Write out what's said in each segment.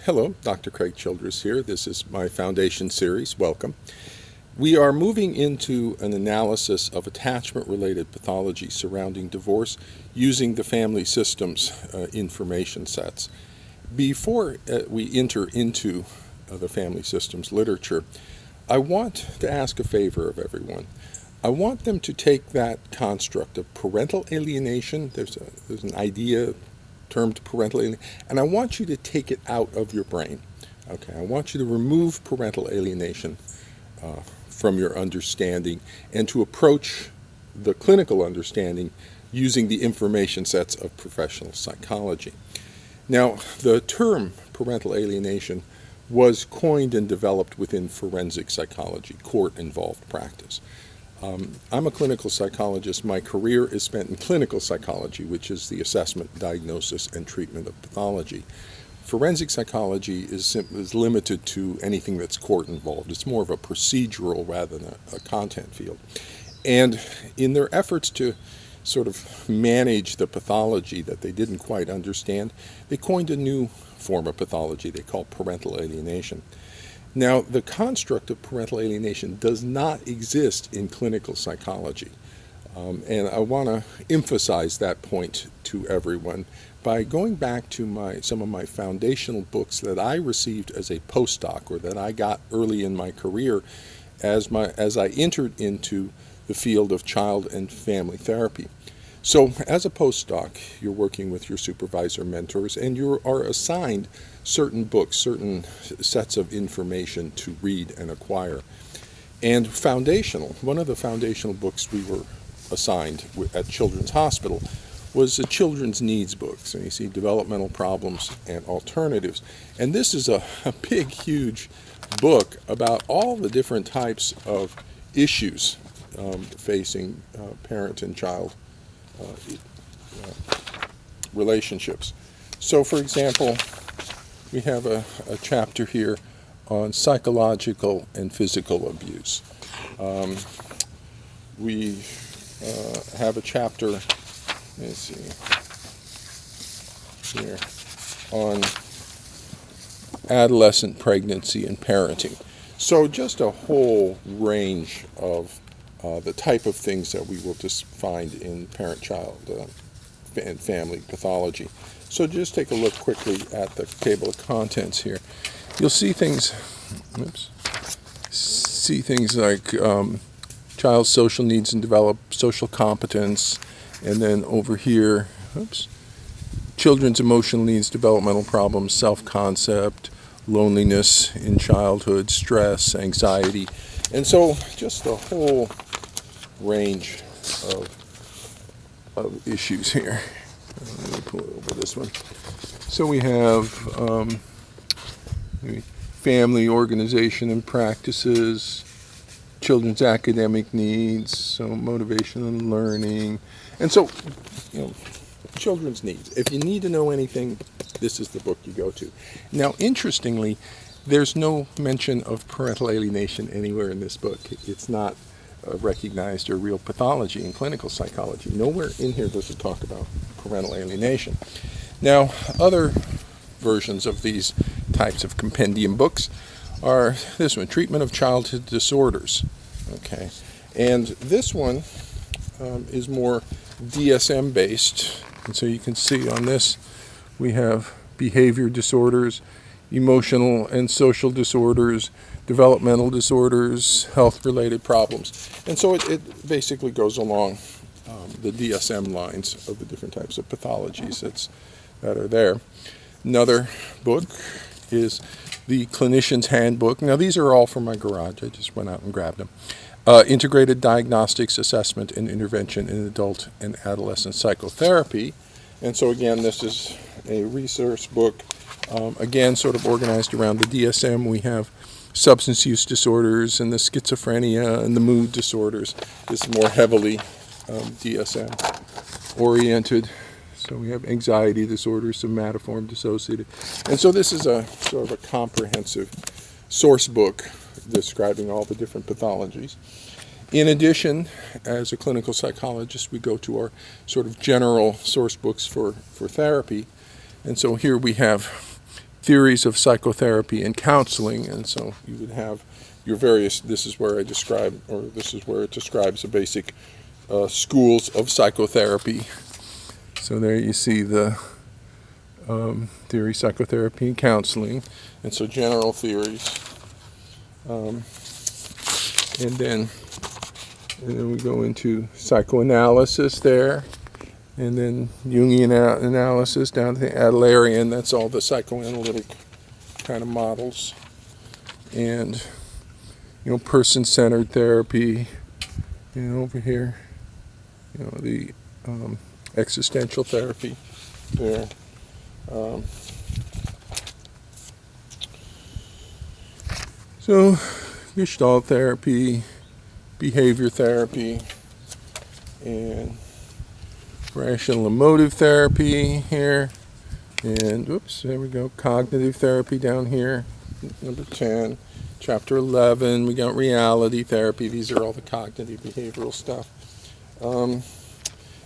Hello, Dr. Craig Childress here. This is my foundation series. Welcome. We are moving into an analysis of attachment-related pathology surrounding divorce using the family systems information sets. Before we enter into the family systems literature, I want to ask a favor of everyone. I want them to take that construct of parental alienation. There's an idea termed parental alienation, and I want you to take it out of your brain. Okay, I want you to remove parental alienation from your understanding and to approach the clinical understanding using the information sets of professional psychology. Now, the term parental alienation was coined and developed within forensic psychology, court-involved practice. I'm a clinical psychologist. My career is spent in clinical psychology, which is the assessment, diagnosis, and treatment of pathology. Forensic psychology is limited to anything that's court-involved. It's more of a procedural rather than a content field. And in their efforts to sort of manage the pathology that they didn't quite understand, they coined a new form of pathology they call parental alienation. Now, the construct of parental alienation does not exist in clinical psychology. And I want to emphasize that point to everyone by going back to some of my foundational books that I received as a postdoc or that I got early in my career as I entered into the field of child and family therapy. So as a postdoc, you're working with your supervisor mentors and you are assigned certain books, certain sets of information to read and acquire. And one of the foundational books we were assigned at Children's Hospital was the children's needs books. And you see developmental problems and alternatives. And this is a big, huge book about all the different types of issues facing parent and child relationships. So, for example, we have a chapter here on psychological and physical abuse. We have a chapter, let's see, here, on adolescent pregnancy and parenting. So just a whole range of the type of things that we will just find in parent-child and family pathology. So just take a look quickly at the table of contents here. You'll see things like child's social needs and social competence, and then over here, children's emotional needs, developmental problems, self-concept, loneliness in childhood, stress, anxiety, and so just a whole range of issues here. Let me pull over this one. So we have family organization and practices, children's academic needs, so motivation and learning, and so, children's needs. If you need to know anything, this is the book you go to. Now, interestingly, there's no mention of parental alienation anywhere in this book. It's not recognized or real pathology in clinical psychology. Nowhere in here does it talk about parental alienation. Now, other versions of these types of compendium books are this one, Treatment of Childhood Disorders. Okay, and this one is more DSM based, and so you can see on this we have behavior disorders, emotional and social disorders, developmental disorders, health-related problems. And so it basically goes along the DSM lines of the different types of pathologies that are there. Another book is the Clinician's Handbook. Now, these are all from my garage. I just went out and grabbed them. Integrated Diagnostics, Assessment, and Intervention in Adult and Adolescent Psychotherapy. And so, again, this is a resource book, again, sort of organized around the DSM. We have substance use disorders and the schizophrenia and the mood disorders. This is more heavily DSM oriented. So we have anxiety disorders, somatoform dissociative. And so this is a sort of a comprehensive source book describing all the different pathologies. In addition, as a clinical psychologist, we go to our sort of general source books for therapy. And so here we have theories of psychotherapy and counseling. And so you would have your various, this is where it describes the basic schools of psychotherapy. So there you see the theory, psychotherapy, and counseling. And so general theories. And then we go into psychoanalysis there. And then Jungian analysis down to the Adlerian. That's all the psychoanalytic kind of models. And, person-centered therapy, over here, the existential therapy there. So, Gestalt therapy, behavior therapy, and rational emotive therapy here. And, oops, there we go, cognitive therapy down here, number 10. Chapter 11, we got reality therapy. These are all the cognitive behavioral stuff.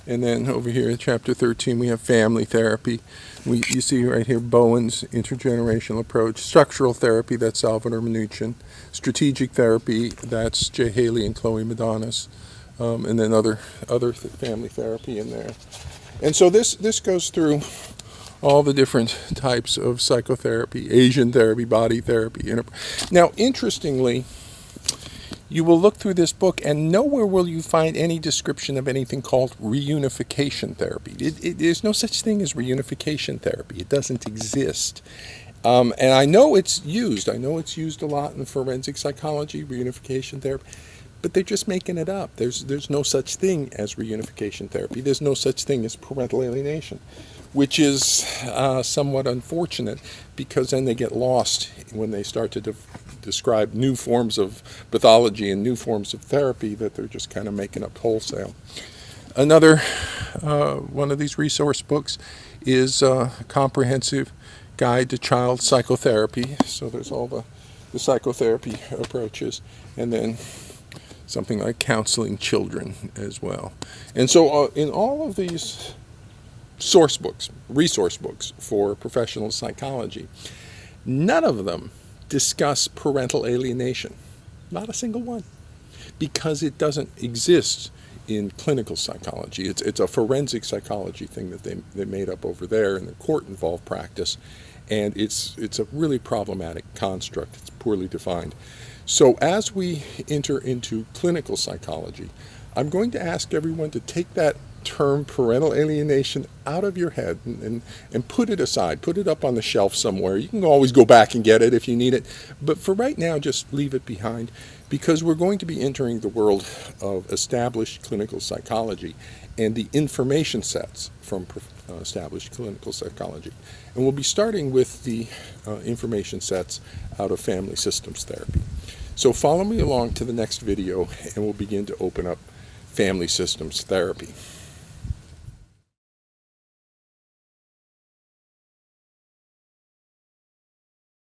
And then over here in chapter 13, we have family therapy. You see right here Bowen's intergenerational approach. Structural therapy, that's Salvador Minuchin. Strategic therapy, that's Jay Haley and Chloe Madonis. And then other family therapy in there. And so this goes through all the different types of psychotherapy, Asian therapy, body therapy. Now, interestingly, you will look through this book and nowhere will you find any description of anything called reunification therapy. There's no such thing as reunification therapy. It doesn't exist. And I know it's used. I know it's used a lot in forensic psychology, reunification therapy. But they're just making it up. There's no such thing as reunification therapy. There's no such thing as parental alienation, which is somewhat unfortunate because then they get lost when they start to describe new forms of pathology and new forms of therapy that they're just kind of making up wholesale. Another one of these resource books is a comprehensive guide to child psychotherapy. So there's all the psychotherapy approaches, and then something like counseling children as well. And so in all of these source books, resource books for professional psychology, none of them discuss parental alienation. Not a single one. Because it doesn't exist in clinical psychology. It's a forensic psychology thing that they made up over there in the court-involved practice. And it's a really problematic construct. It's poorly defined. So as we enter into clinical psychology, I'm going to ask everyone to take that term parental alienation out of your head and put it aside. Put it up on the shelf somewhere. You can always go back and get it if you need it. But for right now, just leave it behind because we're going to be entering the world of established clinical psychology and the information sets from established clinical psychology. And we'll be starting with the information sets out of family systems therapy. So follow me along to the next video and we'll begin to open up family systems therapy.